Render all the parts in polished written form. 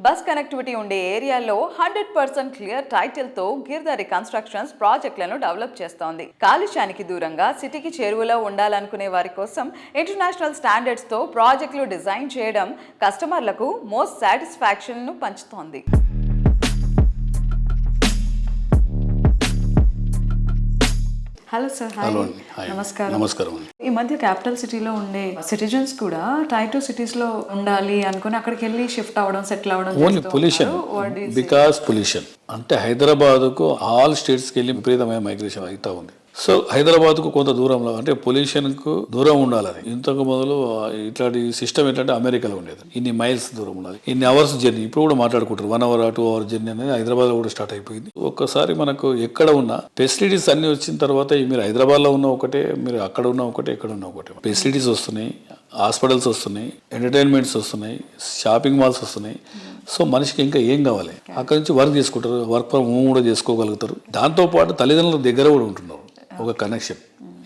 Bus connectivity ఉండే ఏరియాలో 100% clear title తో గిర్దారి కన్స్ట్రక్షన్స్ ప్రాజెక్టులను డెవలప్ చేస్తోంది. కాలుష్యానికి దూరంగా సిటీకి చేరువలో ఉండాలనుకునే వారి కోసం ఇంటర్నేషనల్ స్టాండర్డ్స్ తో ప్రాజెక్టులు డిజైన్ చేయడం కస్టమర్లకు మోస్ట్ సాటిస్ఫాక్షన్ ను పంచుతోంది. Hello sir. నమస్కారం. ఈ మధ్య క్యాపిటల్ సిటీలో ఉండే సిటిజన్స్ కూడా టైర్ 2 సిటీస్ లో ఉండాలి అనుకుని అక్కడికి వెళ్ళి షిఫ్ట్ అవ్వడం, సెటిల్ అవ్వడం. ఓన్లీ పొల్యూషన్, బికాస్ పొల్యూషన్ అంటే హైదరాబాద్కు ఆల్ స్టేట్స్కి వెళ్ళి విపరీతమైన మైగ్రేషన్ అవుతా ఉంది. సో హైదరాబాద్కు కొంత దూరంలో అంటే పొల్యూషన్కు దూరం ఉండాలని ఇంతకు మొదలు ఇట్లాంటి సిస్టమ్ ఏంటంటే అమెరికాలో ఉండేది. ఇన్ని మైల్స్ దూరం ఉండాలి, ఇన్ని అవర్స్ జర్నీ. ఇప్పుడు కూడా మాట్లాడుకుంటారు 1 hour 2 hour జర్నీ అనేది హైదరాబాద్లో కూడా స్టార్ట్ అయిపోయింది. ఒక్కసారి మనకు ఎక్కడ ఉన్న ఫెసిలిటీస్ అన్ని వచ్చిన తర్వాత మీరు హైదరాబాద్లో ఉన్న ఒకటే, మీరు అక్కడ ఉన్న ఒకటే, ఎక్కడ ఉన్న ఒకటే. ఫెసిలిటీస్ వస్తున్నాయి, హాస్పిటల్స్ వస్తున్నాయి, ఎంటర్టైన్మెంట్స్ వస్తున్నాయి, షాపింగ్ మాల్స్ వస్తున్నాయి. సో మనిషికి ఇంకా ఏం కావాలి? అక్కడ నుంచి వర్క్ చేసుకుంటారు, వర్క్ ఫ్రమ్ హోమ్ కూడా చేసుకోగలుగుతారు. దాంతోపాటు తల్లిదండ్రుల దగ్గర కూడా ఉంటున్నారు, ఒక కనెక్షన్.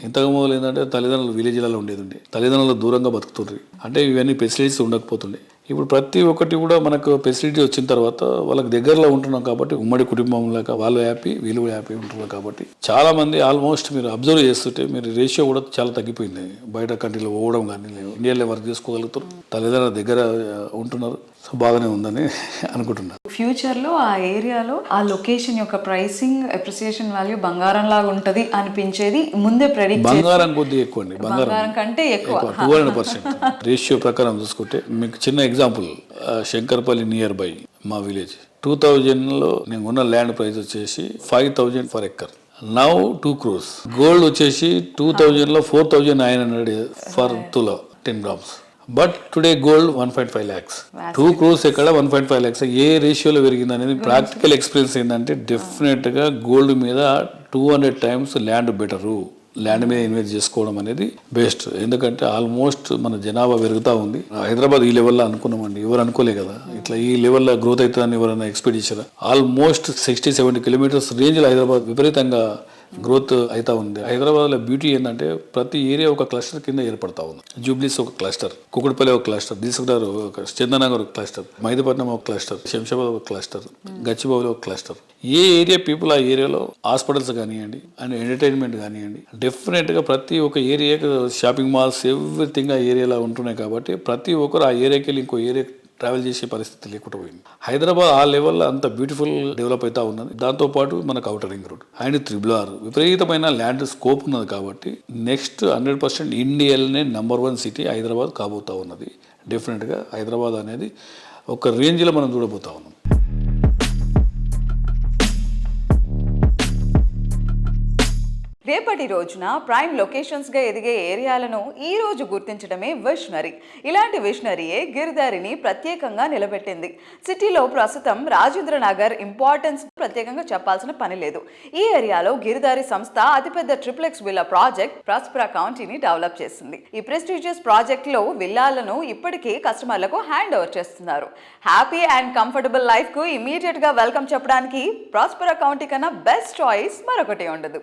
ఇంతకు మొదలు ఏంటంటే తల్లిదండ్రులు విలేజ్లలో ఉండేది, తల్లిదండ్రులు దూరంగా బతుకుతుండ్రి అంటే ఇవన్నీ ఫెసిలిటీస్ ఉండకపోతుండే. ఇప్పుడు ప్రతి ఒక్కటి కూడా మనకు ఫెసిలిటీ వచ్చిన తర్వాత వాళ్ళకి దగ్గరలో ఉంటున్నాం కాబట్టి ఉమ్మడి కుటుంబం లేక వాళ్ళు హ్యాపీ, వీళ్ళు హ్యాపీ ఉంటున్నారు కాబట్టి చాలా మంది ఆల్మోస్ట్ మీరు అబ్జర్వ్ చేస్తుంటే మీరు రేషియో కూడా చాలా తగ్గిపోయింది. బయట కంట్రీలో పోవడం కానీ ఇండియాలో వర్క్ చేసుకోగలుగుతారు, తల్లిదండ్రుల దగ్గర ఉంటున్నారు. సో బాగానే ఉందని అనుకుంటున్నాను. ఫ్యూచర్ లో ఆ ఏరియాలో ఆ లొకేషన్ యొక్క ప్రైసింగ్, అప్రిసియేషన్ వాల్యూ బంగారం లాగా ఉంటది అనిపించేది ముందే ప్రెడిక్ట్. బంగారం కొద్దిగా ఎక్కువ అండి, బంగారం కంటే ఎక్కువ 200% రేషియో ప్రకారం చూసుకుంటే. మీకు చిన్న ఎగ్జాంపుల్, శంకర్పల్లి నియర్ బై మా విలేజ్ 2000లో నేను ఉన్న ల్యాండ్ ప్రైస్ వచ్చేసి 5,000 for acre. Now 2 crores. Gold వచ్చేసి 2000లో 4,900 ఫర్ తులా 10 grams. But today gold 1.5 lakhs. 2 crores ఎక్కడ 1.5 lakhs. ఏ రేషియోలో పెరిగింది అనేది ప్రాక్టికల్ ఎక్స్పీరియన్స్ ఏంటంటే డెఫినెట్గా గోల్డ్ మీద 200 times ల్యాండ్ బెటరు. ల్యాండ్ మీద ఇన్వెస్ట్ చేసుకోవడం అనేది బెస్ట్. ఎందుకంటే ఆల్మోస్ట్ మన జనాభా పెరుగుతూ ఉంది. హైదరాబాద్ ఈ లెవెల్లో అనుకున్నామండి, ఎవరు అనుకోలే కదా ఇట్లా ఈ లెవెల్లో గ్రోత్ అవుతుందని ఎవరైనా ఎక్స్పెక్ట్ చేశారా? ఆల్మోస్ట్ 60-70 kilometers రేంజ్లో హైదరాబాద్ విపరీతంగా గ్రోత్ అవుతా ఉంది. హైదరాబాద్లో బ్యూటీ ఏంటంటే ప్రతి ఏరియా ఒక క్లస్టర్ కింద ఏర్పడతా ఉంది. జూబ్లీస్ ఒక క్లస్టర్, కుకుడుపల్లి ఒక క్లస్టర్, దిల్సుఖ్నగర్ ఒక, చందనగర్ ఒక క్లస్టర్, మైదపట్నం ఒక క్లస్టర్, శంషాబాద్ ఒక క్లస్టర్, గచ్చిబౌలి ఒక క్లస్టర్. ఏ ఏరియా పీపుల్ ఆ ఏరియాలో హాస్పిటల్స్ కానివ్వండి అండ్ ఎంటర్టైన్మెంట్ కానివ్వండి, డెఫినెట్గా ప్రతి ఒక్క ఏరియాకి షాపింగ్ మాల్స్ ఎవ్రీథింగ్ ఆ ఏరియాలో ఉంటున్నాయి. కాబట్టి ప్రతి ఒక్కరు ఆ ఏరియాకి వెళ్ళి ఇంకో ఏరియా ట్రావెల్ చేసే పరిస్థితి లేకుండా పోయింది. హైదరాబాద్ ఆ లెవెల్లో అంత బ్యూటిఫుల్ డెవలప్ అవుతా ఉన్నది. దాంతోపాటు మనకు outer ring road and 3R విపరీతమైన ల్యాండ్ స్కోప్ ఉన్నది. కాబట్టి నెక్స్ట్ 100% ఇండియాలోనే #1 సిటీ హైదరాబాద్ కాబోతా ఉన్నది. డెఫినెట్గా హైదరాబాద్ అనేది ఒక రేంజ్లో మనం చూడబోతా ఉన్నాం. రేపటి రోజున ప్రైమ్ లొకేషన్స్గా ఎదిగే ఏరియాలను ఈ రోజు గుర్తించడమే విషనరీ. ఇలాంటి విషనరీయే గిర్దారిని ప్రత్యేకంగా నిలబెట్టింది. సిటీలో ప్రస్తుతం రాజేంద్ర నగర్ ఇంపార్టెన్స్ ప్రత్యేకంగా చెప్పాల్సిన పని లేదు. ఈ ఏరియాలో గిర్దారి సంస్థ అతిపెద్ద ట్రిప్లెక్స్ విల్లా ప్రాజెక్ట్ ప్రాస్పెరా కౌంటీని డెవలప్ చేసింది. ఈ ప్రెస్టీజియస్ ప్రాజెక్ట్లో విల్లాలను ఇప్పటికే కస్టమర్లకు హ్యాండ్ ఓవర్ చేస్తున్నారు. హ్యాపీ అండ్ కంఫర్టబుల్ లైఫ్ కు ఇమీడియట్ గా వెల్కమ్ చెప్పడానికి ప్రాస్పెరా కౌంటీ కన్నా బెస్ట్ చాయిస్ మరొకటి ఉండదు.